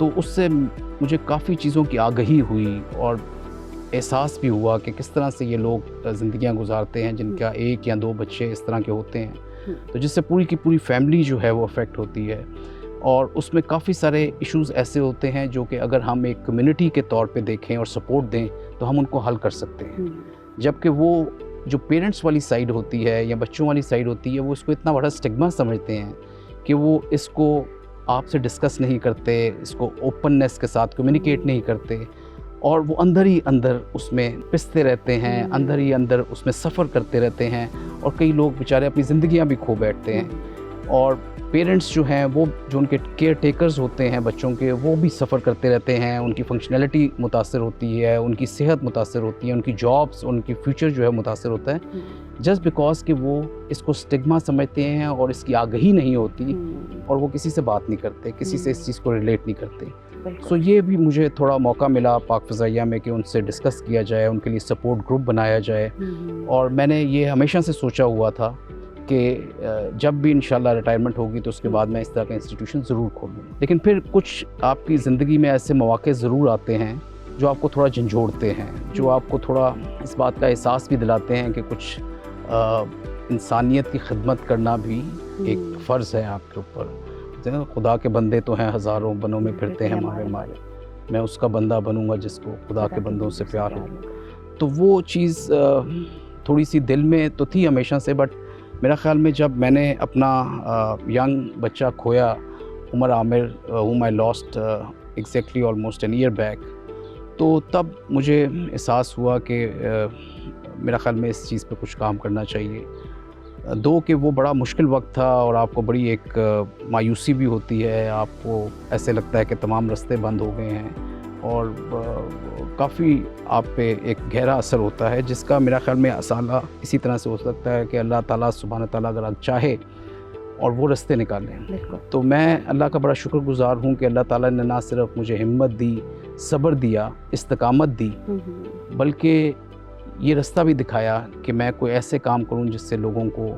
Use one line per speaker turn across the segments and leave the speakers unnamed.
تو اس سے مجھے کافی چیزوں کی آگہی ہوئی اور احساس بھی ہوا کہ کس طرح سے یہ لوگ زندگیاں گزارتے ہیں جن کا ایک یا دو بچے اس طرح کے ہوتے ہیں، تو جس سے پوری کی پوری فیملی جو ہے وہ افیکٹ ہوتی ہے، اور اس میں کافی سارے ایشوز ایسے ہوتے ہیں جو کہ اگر ہم ایک کمیونٹی کے طور پہ دیکھیں اور سپورٹ دیں تو ہم ان کو حل کر سکتے ہیں، جبکہ وہ جو پیرنٹس والی سائیڈ ہوتی ہے یا بچوں والی سائیڈ ہوتی ہے وہ اس کو اتنا بڑا سٹگما سمجھتے ہیں کہ وہ اس کو آپ سے ڈسکس نہیں کرتے، اس کو اوپننیس کے ساتھ کمیونیکیٹ نہیں کرتے، اور وہ اندر ہی اندر اس میں پستے رہتے ہیں، اندر ہی اندر اس میں سفر کرتے رہتے ہیں، اور کئی لوگ بیچارے اپنی زندگیاں بھی کھو بیٹھتے ہیں، اور پیرنٹس جو ہیں وہ جو ان کے کیئر ٹیکرز ہوتے ہیں بچوں کے، وہ بھی سفر کرتے رہتے ہیں، ان کی فنکشنلٹی متاثر ہوتی ہے، ان کی صحت متاثر ہوتی ہے، ان کی جابس، ان کی فیوچر جو ہے متاثر ہوتا ہے، جسٹ بیکاز کہ وہ اس کو سٹگما سمجھتے ہیں اور اس کی آگہی نہیں ہوتی، اور وہ کسی سے بات نہیں کرتے، کسی سے اس چیز کو ریلیٹ نہیں کرتے۔ سو یہ بھی مجھے تھوڑا موقع ملا پاک فضائیہ میں کہ ان سے ڈسکس کیا جائے، ان کے لیے سپورٹ گروپ بنایا جائے، اور میں نے یہ ہمیشہ سے سوچا ہوا تھا کہ جب بھی انشاءاللہ ریٹائرمنٹ ہوگی تو اس کے بعد میں اس طرح کا انسٹیٹیوشن ضرور کھولوں، لیکن پھر کچھ آپ کی زندگی میں ایسے مواقع ضرور آتے ہیں جو آپ کو تھوڑا جھنجھوڑتے ہیں، جو آپ کو تھوڑا اس بات کا احساس بھی دلاتے ہیں کہ کچھ انسانیت کی خدمت کرنا بھی ایک فرض ہے آپ کے اوپر۔ خدا کے بندے تو ہیں ہزاروں، بنوں میں پھرتے ہیں مارے مارے، میں اس کا بندہ بنوں گا جس کو خدا کے بندوں سے پیار ہو۔ تو وہ چیز تھوڑی سی دل میں تو تھی ہمیشہ سے، بٹ میرا خیال میں جب میں نے اپنا ینگ بچہ کھویا، عمر عامر whom I lost exactly almost an year back، تو تب مجھے احساس ہوا کہ میرا خیال میں اس چیز پہ کچھ کام کرنا چاہیے، دو کہ وہ بڑا مشکل وقت تھا اور آپ کو بڑی ایک مایوسی بھی ہوتی ہے، آپ کو ایسے لگتا ہے کہ تمام راستے بند ہو گئے ہیں، اور کافی آپ پہ ایک گہرا اثر ہوتا ہے جس کا میرا خیال میں اصالہ اسی طرح سے ہو سکتا ہے کہ اللہ تعالیٰ سبحانہ تعالیٰ اگر چاہے اور وہ راستے نکالیں۔ تو میں اللہ کا بڑا شکر گزار ہوں کہ اللہ تعالیٰ نے نہ صرف مجھے ہمت دی، صبر دیا، استقامت دی، بلکہ یہ راستہ بھی دکھایا کہ میں کوئی ایسے کام کروں جس سے لوگوں کو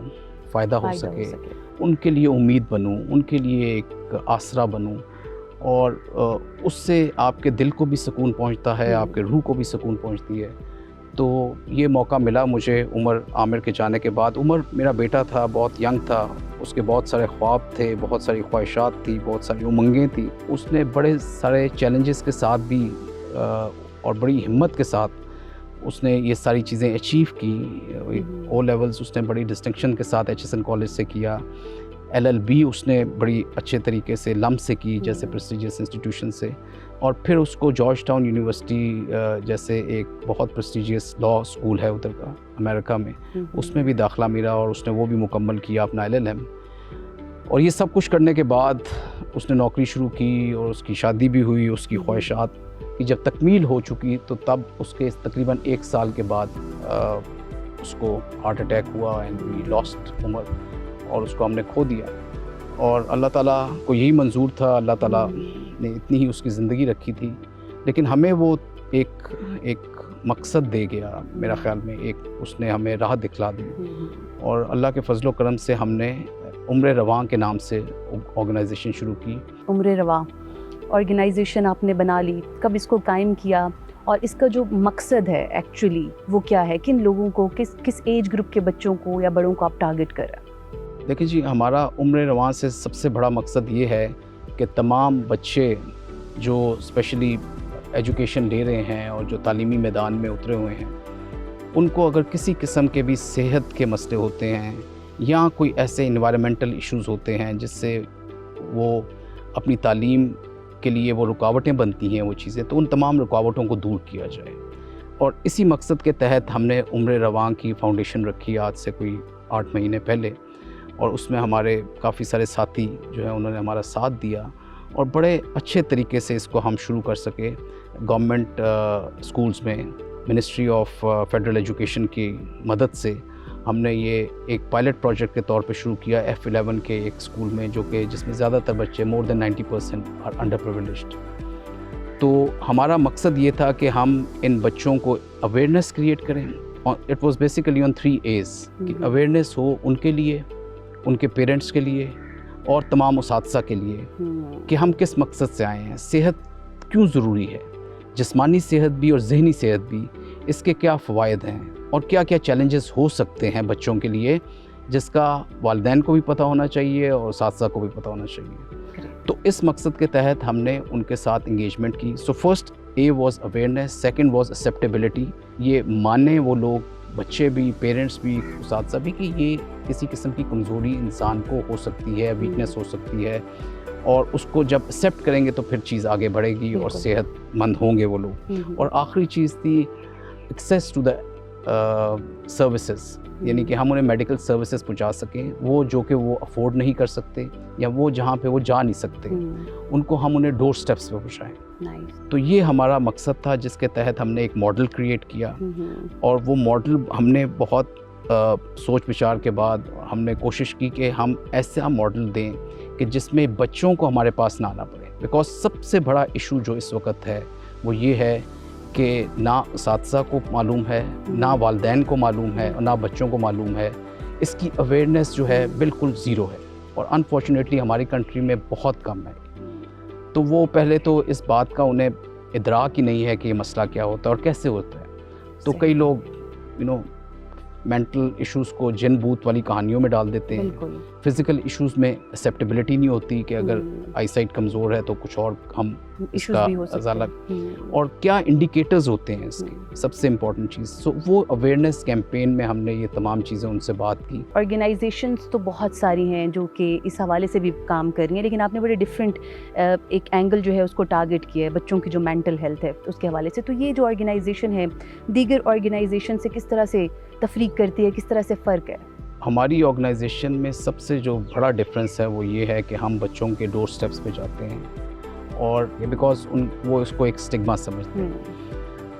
فائدہ ہو سکے، ان کے لیے امید بنوں، ان کے لیے ایک آسرا بنوں، اور اس سے آپ کے دل کو بھی سکون پہنچتا ہے، آپ کے روح کو بھی سکون پہنچتی ہے۔ تو یہ موقع ملا مجھے عمر عامر کے جانے کے بعد۔ عمر میرا بیٹا تھا، بہت ینگ تھا، اس کے بہت سارے خواب تھے، بہت ساری خواہشات تھی، بہت ساری امنگیں تھیں، اس نے بڑے سارے چیلنجز کے ساتھ بھی اور بڑی ہمت کے ساتھ اس نے یہ ساری چیزیں اچیو کی۔ او لیولز اس نے بڑی ڈسٹنکشن کے ساتھ HSN کالج سے کیا، LLB اس نے بڑی اچھے طریقے سے لمب سے کی جیسے پریسٹیجیس انسٹیٹیوشن سے، اور پھر اس کو جارج ٹاؤن یونیورسٹی جیسے ایک بہت پریسٹیجیس لا اسکول ہے ادھر کا امریکہ میں، اس میں بھی داخلہ ملا اور اس نے وہ بھی مکمل کیا اپنا LLM۔ اور یہ سب کچھ کرنے کے بعد اس نے نوکری شروع کی اور اس کی شادی بھی ہوئی، اس کی خواہشات کی جب تکمیل ہو چکی تو تب اس کے تقریباً 1 سال کے بعد اس کو ہارٹ اٹیک ہوا، اینڈ وی لاسٹ عمر، اور اس کو ہم نے کھو دیا۔ اور اللہ تعالیٰ کو یہی منظور تھا، اللہ تعالیٰ نے اتنی ہی اس کی زندگی رکھی تھی، لیکن ہمیں وہ ایک مقصد دے گیا میرا خیال میں، ایک اس نے ہمیں راہ دکھلا دی، اور اللہ کے فضل و کرم سے ہم نے عمر رواں کے نام سے آرگنائزیشن شروع کی۔
عمر رواں آرگنائزیشن آپ نے بنا لی، کب اس کو قائم کیا، اور اس کا جو مقصد ہے ایکچولی وہ کیا ہے؟ کن لوگوں کو، کس ایج گروپ کے بچوں کو یا بڑوں کو آپ ٹارگٹ کر رہے ہیں؟
دیکھیں جی، ہمارا عمر رواں سے سب سے بڑا مقصد یہ ہے کہ تمام بچے جو اسپیشلی ایجوکیشن لے رہے ہیں اور جو تعلیمی میدان میں اترے ہوئے ہیں، ان کو اگر کسی قسم کے بھی صحت کے مسئلے ہوتے ہیں یا کوئی ایسے انوائرمنٹل ایشوز ہوتے ہیں جس سے وہ اپنی تعلیم کے لیے وہ رکاوٹیں بنتی ہیں وہ چیزیں، تو ان تمام رکاوٹوں کو دور کیا جائے۔ اور اسی مقصد کے تحت ہم نے عمر رواں کی فاؤنڈیشن رکھی آج سے کوئی 8 مہینے پہلے، اور اس میں ہمارے کافی سارے ساتھی جو ہیں انہوں نے ہمارا ساتھ دیا اور بڑے اچھے طریقے سے اس کو ہم شروع کر سکے۔ گورنمنٹ اسکولز میں منسٹری آف فیڈرل ایجوکیشن کی مدد سے ہم نے یہ ایک پائلٹ پروجیکٹ کے طور پہ شروع کیا F11 کے ایک اسکول میں، جو کہ جس میں زیادہ تر بچے more than 90% are underprivileged۔ تو ہمارا مقصد یہ تھا کہ ہم ان بچوں کو اویئرنیس کریٹ کریں، اور it was basically on 3 A's کہ اویئرنیس ہو ان کے لیے، ان کے پیرنٹس کے لیے، اور تمام اساتذہ کے لیے کہ ہم کس مقصد سے آئے ہیں, صحت کیوں ضروری ہے, جسمانی صحت بھی اور ذہنی صحت بھی, اس کے کیا فوائد ہیں اور کیا کیا چیلنجز ہو سکتے ہیں بچوں کے لیے, جس کا والدین کو بھی پتہ ہونا چاہیے اور اساتذہ کو بھی پتہ ہونا چاہیے. تو اس مقصد کے تحت ہم نے ان کے ساتھ انگیجمنٹ کی. So first a was awareness, second was acceptability, یہ مانیں وہ لوگ, بچے بھی, پیرنٹس بھی, اساتذہ بھی, کہ یہ کسی قسم کی کمزوری انسان کو ہو سکتی ہے, ویکنیس ہو سکتی ہے, اور اس کو جب ایکسیپٹ کریں گے تو پھر چیز آگے بڑھے گی اور صحت مند ہوں گے وہ لوگ. اور آخری چیز تھی ایکسیس ٹو دا سروسز, یعنی کہ ہم انہیں میڈیکل سروسز پہنچا سکیں, وہ جو کہ وہ افورڈ نہیں کر سکتے یا وہ جہاں پہ وہ جا نہیں سکتے, ان کو ہم انہیں ڈور سٹیپس پہ پہنچائیں. تو یہ ہمارا مقصد تھا جس کے تحت ہم نے ایک ماڈل کریٹ کیا, اور وہ ماڈل ہم نے بہت سوچ بچار کے بعد ہم نے کوشش کی کہ ہم ایسا ماڈل دیں کہ جس میں بچوں کو ہمارے پاس نہ آنا پڑے. بیکاز سب سے بڑا ایشو جو اس وقت ہے وہ یہ ہے کہ نہ اساتذہ کو معلوم ہے, نہ والدین کو معلوم ہے, اور نہ بچوں کو معلوم ہے. اس کی اویئرنیس جو ہے بالکل زیرو ہے, اور انفارچونیٹلی ہماری کنٹری میں بہت کم ہے. تو وہ پہلے تو اس بات کا انہیں ادراک ہی نہیں ہے کہ یہ مسئلہ کیا ہوتا ہے اور کیسے ہوتا ہے. تو کئی لوگ مینٹل ایشوز کو جن بوت والی کہانیوں میں ڈال دیتے ہیں. فزیکل ایشوز میں ایکسیپٹیبلٹی نہیں ہوتی کہ اگر آئی سائٹ کمزور ہے تو کچھ اور ہم اس کا ازالہ, اور کیا انڈیکیٹرز ہوتے ہیں اس کے, سب سے امپورٹنٹ چیز. سو وہ اویئرنیس کیمپین میں ہم نے یہ تمام چیزیں ان سے بات کی.
آرگنائزیشنز تو بہت ساری ہیں جو کہ اس حوالے سے بھی کام کر رہی ہیں, لیکن آپ نے بڑے ڈفرینٹ ایک اینگل جو ہے اس کو ٹارگٹ کیا ہے, بچوں کی جو مینٹل ہیلتھ ہے اس کے حوالے سے. تو یہ جو آرگنائزیشن ہے دیگر آرگنائزیشن سے کس طرح سے تفریق کرتی ہے, کس طرح سے فرق ہے؟
ہماری آرگنائزیشن میں سب سے جو بڑا ڈفرینس ہے وہ یہ ہے کہ ہم بچوں کے ڈور سٹیپس پہ جاتے ہیں, اور بیکاز وہ اس کو ایک اسٹگما سمجھتے ہیں.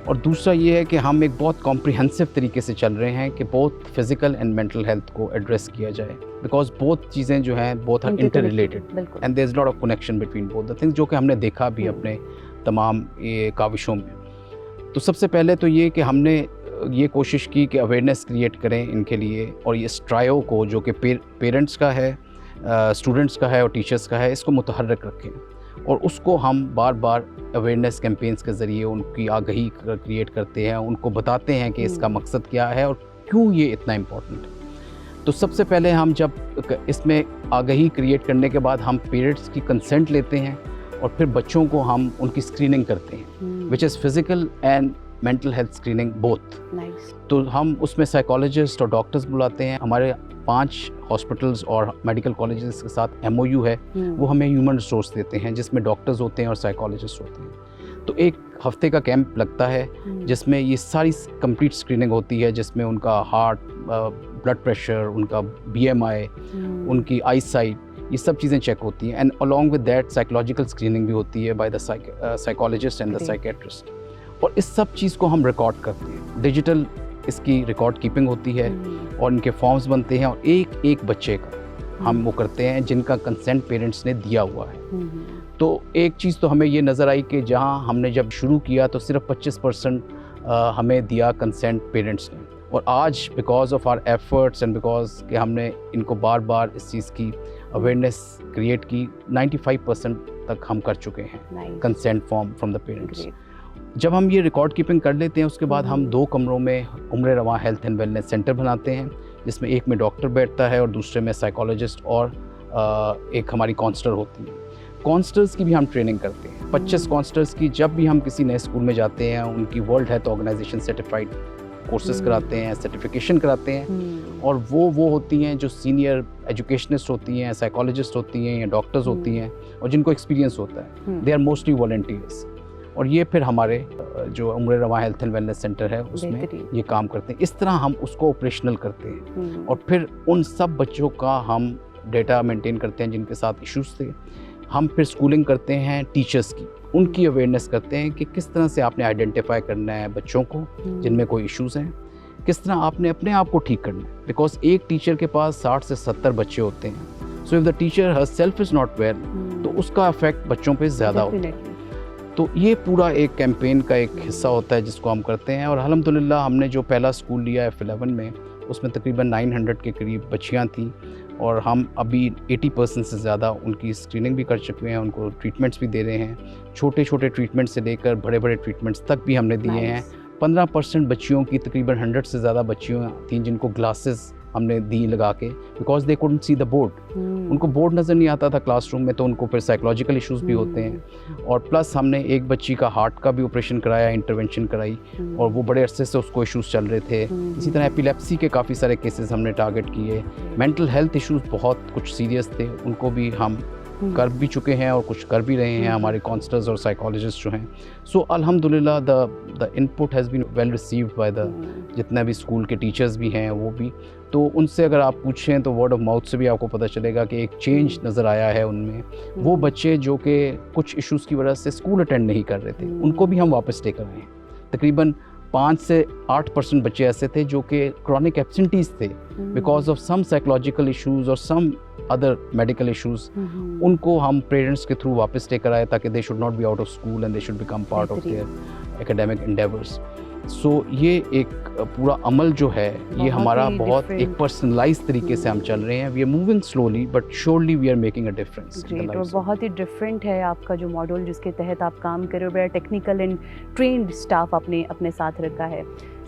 اور دوسرا یہ ہے کہ ہم ایک بہت کمپریہنسو طریقے سے چل رہے ہیں کہ بہت فزیکل اینڈ مینٹل ہیلتھ کو ایڈریس کیا جائے, بیکاز بہت چیزیں جو ہیں بہت are inter related and there is lot of connection between both the things, جو کہ ہم نے دیکھا بھی اپنے تمام یہ کاوشوں میں. تو سب سے پہلے تو یہ کہ ہم نے یہ کوشش کی کہ اویئرنیس کریٹ کریں ان کے لیے, اور یہ اسٹرائیو کو جو کہ پیرنٹس کا ہے, اسٹوڈنٹس کا ہے اور ٹیچرس کا ہے, اس کو متحرک رکھیں, اور اس کو ہم بار بار اویئرنیس کیمپینز کے ذریعے ان کی آگہی کریٹ کرتے ہیں, ان کو بتاتے ہیں کہ اس کا مقصد کیا ہے اور کیوں یہ اتنا امپورٹنٹ ہے. تو سب سے پہلے ہم جب اس میں آگہی کریٹ کرنے کے بعد ہم پیرنٹس کی کنسنٹ لیتے ہیں, اور پھر بچوں کو ہم ان کی اسکریننگ کرتے ہیں, which is physical and mental health screening booth. تو ہم اس میں سائیکالوجسٹ اور ڈاکٹرز بلاتے ہیں. ہمارے 5 ہاسپٹلز اور میڈیکل کالجز کے ساتھ MOU ہے, وہ ہمیں ہیومن ریسورس دیتے ہیں جس میں ڈاکٹرز ہوتے ہیں اور سائیکالوجسٹ ہوتے ہیں. تو ایک ہفتے کا کیمپ لگتا ہے جس میں یہ ساری کمپلیٹ اسکریننگ ہوتی ہے, جس میں ان کا ہارٹ, بلڈ پریشر, ان کا BMI, ان کی آئی سائٹ, یہ سب چیزیں چیک ہوتی ہیں. And along with that psychological screening بھی ہوتی ہے by the psychologist and the psychiatrist. اور اس سب چیز کو ہم ریکارڈ کرتے ہیں, ڈیجیٹل اس کی ریکارڈ کیپنگ ہوتی ہے, اور ان کے فارمز بنتے ہیں, اور ایک بچے کا ہم وہ کرتے ہیں جن کا کنسنٹ پیرنٹس نے دیا ہوا ہے. تو ایک چیز تو ہمیں یہ نظر آئی کہ جہاں ہم نے جب شروع کیا تو صرف 25% ہمیں دیا کنسنٹ پیرنٹس نے, اور آج because of our efforts and because کہ ہم نے ان کو بار بار اس چیز کی اویئرنیس کریٹ کی, 95% تک ہم کر چکے ہیں کنسنٹ فرام دا پیرنٹس. جب ہم یہ ریکارڈ کیپنگ کر لیتے ہیں اس کے بعد ہم 2 کمروں میں عمر رواں ہیلتھ اینڈ ویلنس سینٹر بناتے ہیں, جس میں ایک میں ڈاکٹر بیٹھتا ہے اور دوسرے میں سائیکالوجسٹ اور ایک ہماری کونسلر ہوتی ہے. کونسلرز کی بھی ہم ٹریننگ کرتے ہیں, 25 کونسلرز کی. جب بھی ہم کسی نئے اسکول میں جاتے ہیں ان کی World Health Organization certified courses کراتے ہیں, سرٹیفیکیشن کراتے ہیں, اور وہ ہوتی ہیں جو سینئر ایجوکیشنسٹ ہوتی ہیں, سائیکالوجسٹ ہوتی ہیں یا ڈاکٹرز ہوتی ہیں, اور جن کو ایکسپیرینس ہوتا ہے. They are mostly volunteers. اور یہ پھر ہمارے جو عمر رواں ہیلتھ اینڈ ویلنس سینٹر ہے اس میں یہ کام کرتے ہیں. اس طرح ہم اس کو آپریشنل کرتے ہیں, اور پھر ان سب بچوں کا ہم ڈیٹا مینٹین کرتے ہیں جن کے ساتھ ایشوز تھے. ہم پھر اسکولنگ کرتے ہیں ٹیچرس کی, ان کی اویئرنیس کرتے ہیں کہ کس طرح سے آپ نے آئیڈینٹیفائی کرنا ہے بچوں کو جن میں کوئی ایشوز ہیں, کس طرح آپ نے اپنے آپ کو ٹھیک کرنا ہے. بیکاز ایک ٹیچر کے پاس 60 سے 70 بچے ہوتے ہیں. So if the teacher herself is not well, تو اس کا افیکٹ بچوں پہ زیادہ ہوتا ہے. تو یہ پورا ایک کیمپین کا ایک حصہ ہوتا ہے جس کو ہم کرتے ہیں. اور الحمدللہ ہم نے جو پہلا اسکول لیا F11 میں, اس میں تقریباً 900 کے قریب بچیاں تھیں, اور ہم ابھی 80% سے زیادہ ان کی اسکریننگ بھی کر چکے ہیں, ان کو ٹریٹمنٹس بھی دے رہے ہیں, چھوٹے چھوٹے ٹریٹمنٹ سے لے کر بڑے بڑے ٹریٹمنٹس تک بھی ہم نے دیے ہیں. 15% بچیوں کی, تقریباً 100 سے زیادہ بچیوں تھیں جن کو گلاسز ہم نے دی لگا کے, because they couldn't see the board. ان کو بورڈ نظر نہیں آتا تھا کلاس روم میں, تو ان کو پھر سائیکولوجیکل ایشوز بھی ہوتے ہیں. اور پلس ہم نے ایک بچی کا ہارٹ کا بھی آپریشن کرایا, انٹرونشن کرائی, اور وہ بڑے عرصے سے اس کو ایشوز چل رہے تھے. اسی طرح ایپیلیپسی کے کافی سارے کیسز ہم نے ٹارگٹ کیے. مینٹل ہیلتھ ایشوز بہت کچھ سیریس تھے, ان کو بھی ہم کر بھی چکے ہیں اور کچھ کر بھی رہے ہیں ہمارے کونسلرز اور سائیکالوجسٹ جو ہیں. سو الحمدللہ the input has been well received by the جتنے بھی اسکول کے ٹیچرز بھی ہیں وہ بھی. تو ان سے اگر آپ پوچھیں تو ورڈ آف ماؤتھ سے بھی آپ کو پتہ چلے گا کہ ایک چینج نظر آیا ہے ان میں. وہ بچے جو کہ کچھ ایشوز کی وجہ سے اسکول اٹینڈ نہیں کر رہے تھے, ان کو بھی ہم واپس لے کر آئے ہیں. تقریباً 5 سے 8% بچے ایسے تھے جو کہ کرونک ایبسنٹیز تھے because of some psychological issues اور سم ادر میڈیکل ایشوز. ان کو ہم پیرنٹس کے تھرو واپس لے کر آئے تاکہ they should not be out of school and they should become part of their academic endeavours. So یہ ایک پورا عمل جو ہے یہ ہمارا بہت ایک پرسنلائز طریقے سے ہم چل رہے ہیں. We are moving slowly but surely we are making a difference.
اور بہت ہی ڈفرینٹ ہے آپ کا جو ماڈل جس کے تحت آپ کام کر رہے ہو. بڑا ٹیکنیکل اینڈ ٹرینڈ اسٹاف آپ نے اپنے ساتھ رکھا ہے.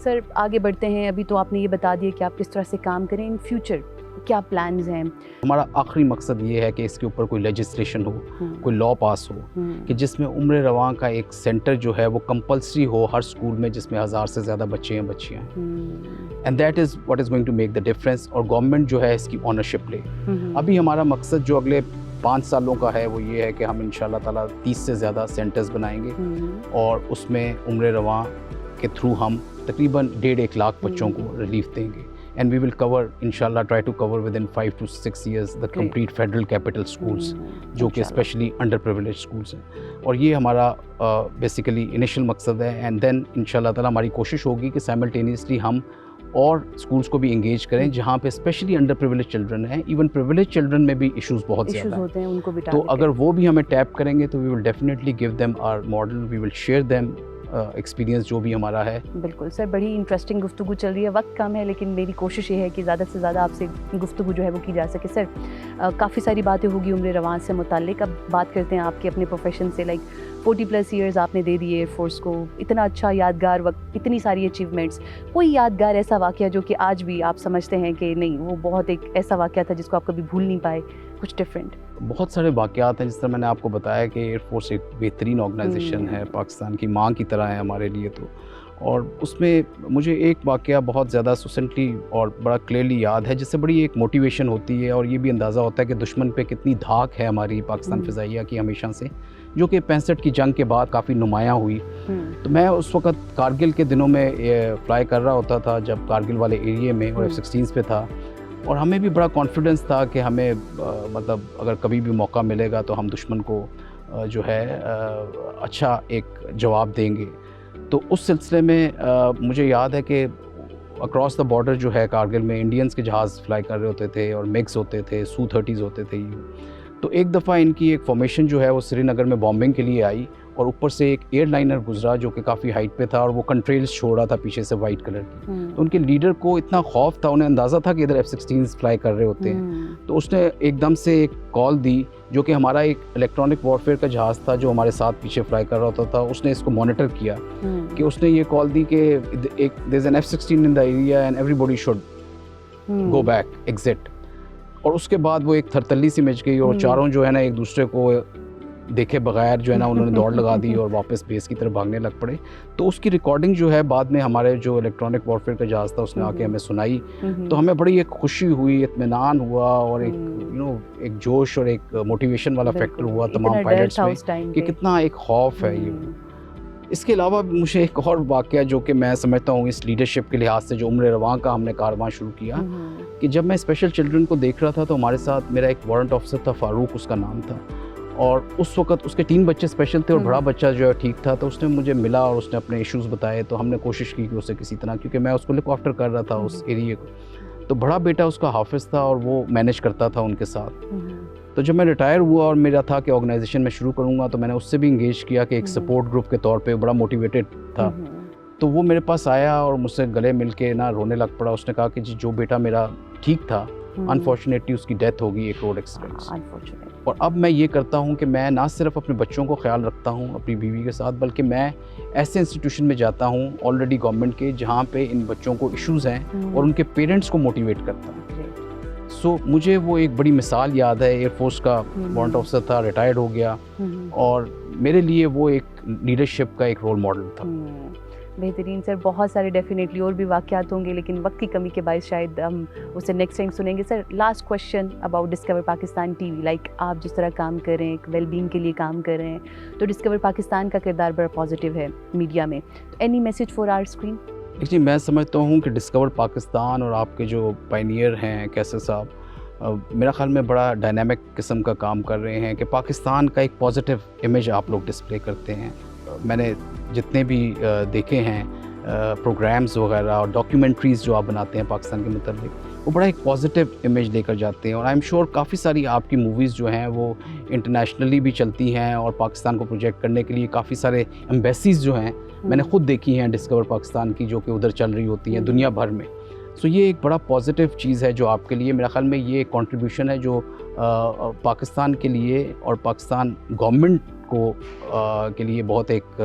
سر آگے بڑھتے ہیں. ابھی تو آپ نے یہ بتا دیا کہ آپ کس طرح سے کام کریں. ان فیوچر کیا پلانز ہیں؟
ہمارا آخری مقصد یہ ہے کہ اس کے اوپر کوئی لیجسلیشن ہو, کوئی لا پاس ہو کہ جس میں عمر رواں کا ایک سینٹر جو ہے وہ کمپلسری ہو ہر اسکول میں جس میں 1000 سے زیادہ بچے ہیں بچیاں ہیں. And that is what is going to make the difference. اور گورنمنٹ جو ہے اس کی اونرشپ لے. ابھی ہمارا مقصد جو اگلے 5 سالوں کا ہے وہ یہ ہے کہ ہم انشاءاللہ تعالیٰ 30 سے زیادہ سینٹرز بنائیں گے اور اس میں عمر رواں کے تھرو ہم تقریباً 1.5 لاکھ بچوں کو ریلیف دیں گے. And we will cover, inshallah, try to cover within 5 to 6 years the complete federal capital schools, جو کہ especially underprivileged schools ہیں. اور یہ ہمارا basically initial مقصد ہے. And then inshallah تعالیٰ ہماری کوشش ہوگی کہ simultaneously ہم اور schools کو بھی engage کریں جہاں پہ especially underprivileged children ہیں. even privileged children میں بھی issues بہت زیادہ ہوتے ہیں, ان کو بھی تو اگر وہ بھی ہمیں ٹیپ کریں گے تو we will definitely give them our model, we will share them experience جو بھی ہمارا ہے.
بالکل سر, بڑی انٹرسٹنگ گفتگو چل رہی ہے. وقت کم ہے لیکن میری کوشش یہ ہے کہ زیادہ سے زیادہ آپ سے گفتگو جو ہے وہ کی جا سکے. سر کافی ساری باتیں ہوگی عمر رواں سے متعلق. اب بات کرتے ہیں آپ کے اپنے پروفیشن سے. لائک 40+ ایئرز آپ نے دے دیے ایئر فورس کو, اتنا اچھا یادگار وقت, اتنی ساری اچیومنٹس. کوئی یادگار ایسا واقعہ جو کہ آج بھی آپ سمجھتے ہیں کہ نہیں وہ بہت ایک ایسا واقعہ تھا جس کو آپ کبھی بھول نہیں پائے, کچھ ڈفرینٹ؟
بہت سارے واقعات ہیں. جس طرح میں نے آپ کو بتایا کہ ایئر فورس ایک بہترین آرگنائزیشن ہے, پاکستان کی ماں کی طرح ہے ہمارے لیے. تو اور اس میں مجھے ایک واقعہ بہت زیادہ سوسنٹلی اور بڑا کلیئرلی یاد ہے جس سے بڑی ایک موٹیویشن ہوتی ہے اور یہ بھی اندازہ ہوتا ہے کہ دشمن پہ کتنی دھاک ہے ہماری پاکستان فضائیہ کی ہمیشہ سے, جو کہ 65 کی جنگ کے بعد کافی نمایاں ہوئی. تو میں اس وقت کارگل کے دنوں میں فلائی کر رہا ہوتا تھا جب کارگل والے ایریے میں, اور F-16 پہ تھا, اور ہمیں بھی بڑا کانفیڈنس تھا کہ ہمیں مطلب اگر کبھی بھی موقع ملے گا تو ہم دشمن کو جو ہے اچھا ایک جواب دیں گے. تو اس سلسلے میں مجھے یاد ہے کہ اکراس دا بارڈر جو ہے کارگل میں انڈینز کے جہاز فلائی کر رہے ہوتے تھے اور میگز ہوتے تھے, Su-30s ہوتے تھے. تو ایک دفعہ ان کی ایک فارمیشن جو ہے وہ سری نگر میں بامبنگ کے لیے آئی اور اوپر سے ایک ایئر لائنر گزرا جو کہ کافی ہائٹ پہ تھا اور وہ کنٹریلز چھوڑ رہا تھا پیچھے سے وائٹ کلر کی. تو ان کے لیڈر کو اتنا خوف تھا, انہیں اندازہ تھا کہ ادھر F-16 فلائی کر رہے ہوتے ہیں. تو اس نے ایک دم سے ایک کال دی جو کہ ہمارا ایک الیکٹرانک وارفیئر کا جہاز تھا جو ہمارے ساتھ پیچھے فلائی کر رہا ہوتا تھا. اس نے اس کو مانیٹر کیا کہ اس نے یہ کال دی کہ there is an F-16 in the area and everybody should go back, exit. اور اس کے بعد وہ ایک تھرتلی سی مچ گئی اور چاروں جو ہے نا ایک دوسرے کو دیکھے بغیر جو ہے نا انہوں نے دوڑ لگا دی اور واپس بیس کی طرف بھاگنے لگ پڑے. تو اس کی ریکارڈنگ جو ہے بعد میں ہمارے جو الیکٹرانک وارفیئر کا جہاز تھا اس نے آ کے ہمیں سنائی. تو ہمیں بڑی ایک خوشی ہوئی, اطمینان ہوا اور ایک ایک جوش اور ایک موٹیویشن والا فیکٹر ہوا تمام پائلٹس میں کہ کتنا ایک خوف ہے یہ. اس کے علاوہ مجھے ایک اور واقعہ جو کہ میں سمجھتا ہوں اس لیڈرشپ کے لحاظ سے جو عمر رواں کا ہم نے کارواں شروع کیا کہ جب میں اسپیشل چلڈرن کو دیکھ رہا تھا تو ہمارے ساتھ میرا ایک وارنٹ آفیسر تھا, فاروق اس کا نام تھا, اور اس وقت اس کے 3 بچے اسپیشل تھے اور بڑا بچہ جو ہے ٹھیک تھا. تو اس نے مجھے ملا اور اس نے اپنے ایشوز بتائے. تو ہم نے کوشش کی کہ اسے کسی طرح, کیونکہ میں اس کو لک آفٹر کر رہا تھا اس ایریے کو, تو بڑا بیٹا اس کا حافظ تھا اور وہ مینیج کرتا تھا ان کے ساتھ. تو جب میں ریٹائر ہوا اور میرا تھا کہ آرگنائزیشن میں شروع کروں گا تو میں نے اس سے بھی انگیج کیا کہ ایک سپورٹ گروپ کے طور پہ, بڑا موٹیویٹڈ تھا. تو وہ میرے پاس آیا اور مجھ سے گلے مل کے نا رونے لگ پڑا. اس نے کہا کہ جی جو بیٹا میرا ٹھیک تھا انفارچونیٹلی اس کی ڈیتھ ہوگی ایک روڈ ایکسیڈنٹ سے.
unfortunate.
اور اب میں یہ کرتا ہوں کہ میں نہ صرف اپنے بچوں کو خیال رکھتا ہوں اپنی بیوی کے ساتھ، بلکہ میں ایسے انسٹیٹیوشن میں جاتا ہوں آلریڈی گورنمنٹ کے جہاں پہ ان بچوں کو ایشوز ہیں اور ان کے پیرنٹس کو موٹیویٹ کرتا ہوں. سو مجھے وہ ایک بڑی مثال یاد ہے، ایئر فورس کا وارنٹ آفیسر تھا، ریٹائرڈ ہو گیا، اور میرے لیے وہ ایک لیڈرشپ کا ایک رول ماڈل تھا.
بہترین سر، بہت سارے ڈیفینیٹلی اور بھی واقعات ہوں گے، لیکن وقت کی کمی کے باعث شاید ہم اسے نیکسٹ ٹائم سنیں گے. Sir last question about discover Pakistan T V, like آپ جس طرح کام کر رہے ہیں، ایک ویل بینگ کے لیے کام کر رہے ہیں، تو ڈسکور پاکستان کا کردار بڑا پازیٹیو ہے میڈیا میں. Any message for our screen?
جی میں سمجھتا ہوں کہ ڈسکور پاکستان اور آپ کے جو پائنیئر ہیں کیسر صاحب، میرا خیال میں بڑا ڈائنامک قسم کا کام کر رہے ہیں کہ پاکستان کا ایک پازیٹیو امیج آپ لوگ ڈسپلے کرتے ہیں. میں نے جتنے بھی دیکھے ہیں پروگرامز وغیرہ اور ڈاکیومنٹریز جو آپ بناتے ہیں پاکستان کے متعلق، وہ بڑا ایک پازیٹیو امیج لے کر جاتے ہیں. اور آئی ایم شیور کافی ساری آپ کی موویز جو ہیں وہ انٹرنیشنلی بھی چلتی ہیں، اور پاکستان کو پروجیکٹ کرنے کے لیے کافی سارے ایمبیسیز جو ہیں میں نے خود دیکھی ہیں ڈسکور پاکستان کی، جو کہ ادھر چل رہی ہوتی ہیں دنیا بھر میں. سو یہ ایک بڑا پازیٹیو چیز ہے جو آپ کے لیے، میرا خیال میں یہ ایک کنٹریبیوشن ہے جو پاکستان کے لیے اور پاکستان گورنمنٹ کو کے لیے بہت ایک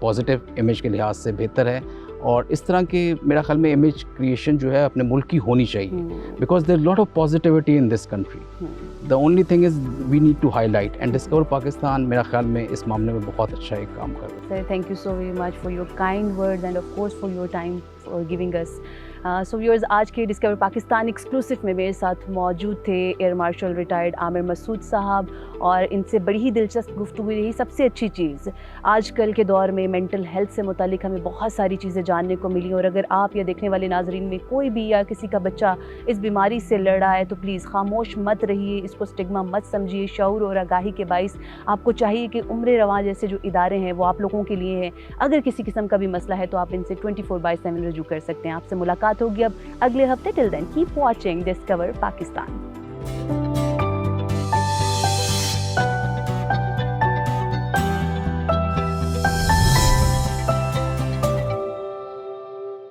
پازیٹیو امیج کے لحاظ سے بہتر ہے. اور اس طرح کے میرا خیال میں امیج کریشن جو ہے اپنے ملک کی ہونی چاہیے، because there lot of positivity in this country. The only thing is we need to highlight, and Discover Pakistan میرا خیال میں اس معاملے میں بہت اچھا ایک کام کر رہا ہے.
Sir thank you so very much for your kind words and of course for your time for giving us. So viewers, آج کے ڈسکور پاکستان ایکسکلوسو میں میرے ساتھ موجود تھے ایئر مارشل ریٹائرڈ عامر مسعود صاحب، اور ان سے بڑی ہی دلچسپ گفتگو رہی. سب سے اچھی چیز آج کل کے دور میں مینٹل ہیلتھ سے متعلق ہمیں بہت ساری چیزیں جاننے کو ملی. اور اگر آپ یا دیکھنے والے ناظرین میں کوئی بھی یا کسی کا بچہ اس بیماری سے لڑ رہا ہے تو پلیز خاموش مت رہیے، اس کو اسٹگما مت سمجھیے. شعور اور آگاہی کے باعث آپ کو چاہیے کہ عمر رواں جیسے جو ادارے ہیں وہ آپ لوگوں کے لیے ہیں. اگر کسی قسم کا بھی مسئلہ ہے تو آپ ان سے 24/7 رجوع کر سکتے ہیں. آپ سے ملاقات ہوگی اب اگلے ہفتے. Till then keep watching discover Pakistan.